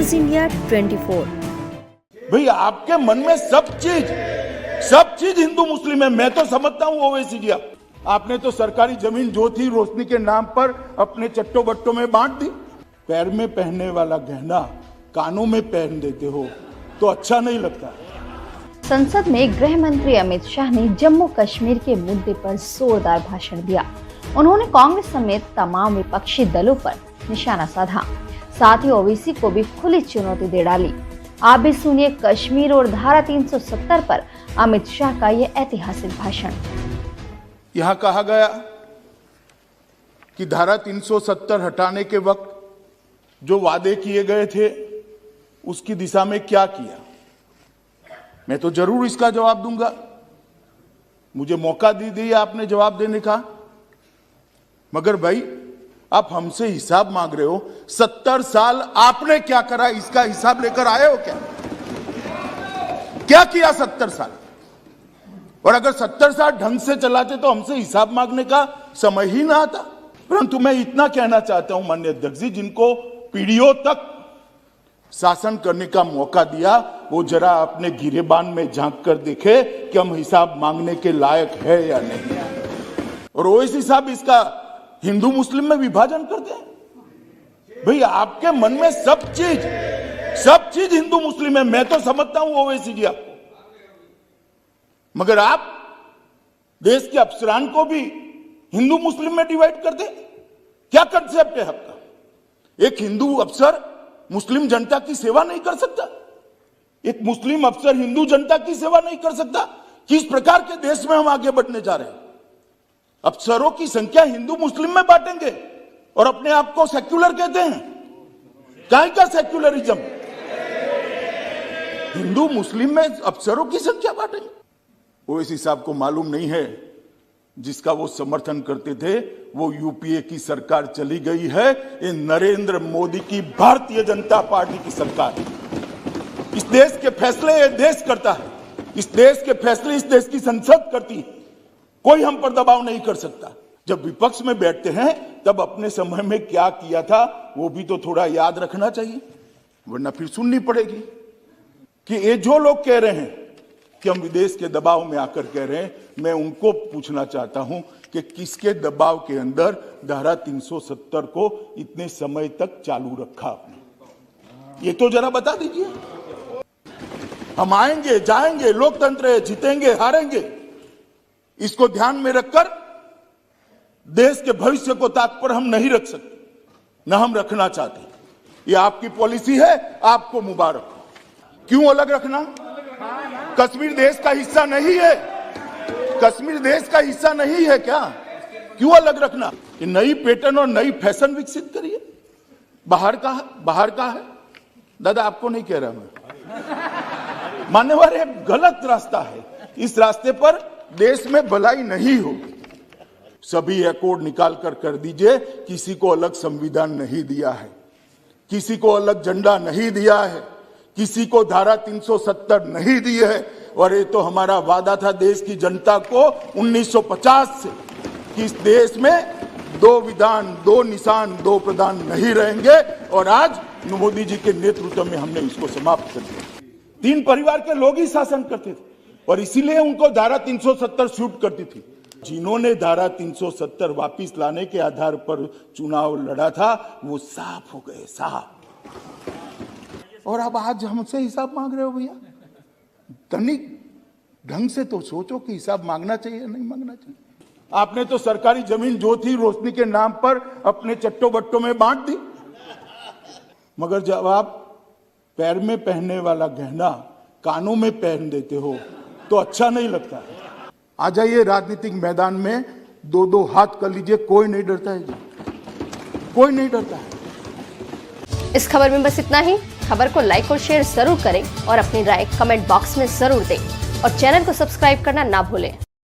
News India 24। भाई आपके मन में सब चीज हिंदू मुस्लिम है। मैं तो समझता हूँ ओवैसी जी, आपने तो सरकारी जमीन जो थी रोशनी के नाम पर अपने चट्टो बट्टों में बांट दी। पैर में पहनने वाला गहना कानों में पहन देते हो तो अच्छा नहीं लगता। संसद में गृह मंत्री अमित शाह ने जम्मू कश्मीर के मुद्दे पर जोरदार भाषण दिया। उन्होंने कांग्रेस समेत तमाम विपक्षी दलों पर निशाना साधा, साथ ही ओवैसी को भी खुली चुनौती दे डाली। आप भी सुनिए कश्मीर और धारा 370 पर अमित शाह का ये ऐतिहासिक भाषण। यहां कहा गया कि धारा 370 हटाने के वक्त जो वादे किए गए थे उसकी दिशा में क्या किया। मैं तो जरूर इसका जवाब दूंगा। मुझे मौका दीजिए आपने जवाब देने का। मगर भाई आप हमसे हिसाब मांग रहे हो। 70 साल आपने क्या करा इसका हिसाब लेकर आए हो क्या किया 70 साल? और अगर 70 साल ढंग से चलाते तो हमसे हिसाब मांगने का समय ही ना आता। परंतु मैं इतना कहना चाहता हूं माननीय अध्यक्ष जी, जिनको पीढ़ियों तक शासन करने का मौका दिया, वो जरा अपने गिरेबान में झांक कर देखे कि हम हिसाब मांगने के लायक है या नहीं। और ओवैसी साहब इसका हिंदू मुस्लिम में विभाजन करते हैं। भाई आपके मन में सब चीज हिंदू मुस्लिम है। मैं तो समझता हूं ओवैसी जी आपको, मगर आप देश के अफसरान को भी हिंदू मुस्लिम में डिवाइड कर दे। क्या कंसेप्ट है आपका? एक हिंदू अफसर मुस्लिम जनता की सेवा नहीं कर सकता? एक मुस्लिम अफसर हिंदू जनता की सेवा नहीं कर सकता? किस प्रकार के देश में हम आगे बढ़ने जा रहे हैं? अफसरों की संख्या हिंदू मुस्लिम में बांटेंगे और अपने आप को सेक्युलर कहते हैं। काहे का सेक्युलरिज्म? हिंदू मुस्लिम में अफसरों की संख्या बांटेंगे। ओवैसी साहब को मालूम नहीं है जिसका वो समर्थन करते थे वो यूपीए की सरकार चली गई है। ये नरेंद्र मोदी की भारतीय जनता पार्टी की सरकार है। इस देश के फैसले ये देश करता है। इस देश के फैसले इस देश की संसद करती है। कोई हम पर दबाव नहीं कर सकता। जब विपक्ष में बैठते हैं तब अपने समय में क्या किया था वो भी तो थोड़ा याद रखना चाहिए, वरना फिर सुननी पड़ेगी कि ये जो लोग कह रहे हैं कि हम विदेश के दबाव में आकर कह रहे हैं। मैं उनको पूछना चाहता हूं कि किसके दबाव के अंदर धारा 370 को इतने समय तक चालू रखा आपने, ये तो जरा बता दीजिए। हम आएंगे जाएंगे, लोकतंत्र है, जीतेंगे हारेंगे, इसको ध्यान में रखकर देश के भविष्य को ताक पर हम नहीं रख सकते, न हम रखना चाहते। ये आपकी पॉलिसी है, आपको मुबारक। क्यों अलग रखना? कश्मीर देश का हिस्सा नहीं है। कश्मीर देश का हिस्सा नहीं है क्या? क्यों अलग रखना? ये नई पैटर्न और नई फैशन विकसित करिए। बाहर का है दादा, आपको नहीं कह रहा मैं। मान्यवर ये गलत रास्ता है। इस रास्ते पर देश में भलाई नहीं होगी। सभी अकॉर्ड निकाल कर दीजिए। किसी को अलग संविधान नहीं दिया है, किसी को अलग झंडा नहीं दिया है, किसी को धारा 370 नहीं दी है। और ये तो हमारा वादा था देश की जनता को 1950 से कि इस देश में 2 विधान 2 निशान 2 प्रधान नहीं रहेंगे। और आज मोदी जी के नेतृत्व में हमने इसको समाप्त कर दिया। 3 परिवार के लोग ही शासन करते थे और इसीलिए उनको धारा 370 शूट करती थी। जिन्होंने धारा 370 वापिस लाने के आधार पर चुनाव लड़ा था वो साफ हो गए, साफ। और अब आज हमसे हिसाब मांग रहे हो भैया? तनिक ढंग से तो सोचो कि हिसाब मांगना चाहिए नहीं मांगना चाहिए। आपने तो सरकारी जमीन जो थी रोशनी के नाम पर अपने चट्टो बट्टों में बांट दी। मगर जब आप पैर में पहनने वाला गहना कानों में पहन देते हो तो अच्छा नहीं लगता। आ जाइए राजनीतिक मैदान में, 2-2 हाथ कर लीजिए, कोई नहीं डरता है जी, कोई नहीं डरता है। इस खबर में बस इतना ही। खबर को लाइक और शेयर जरूर करें और अपनी राय कमेंट बॉक्स में जरूर दें और चैनल को सब्सक्राइब करना ना भूलें।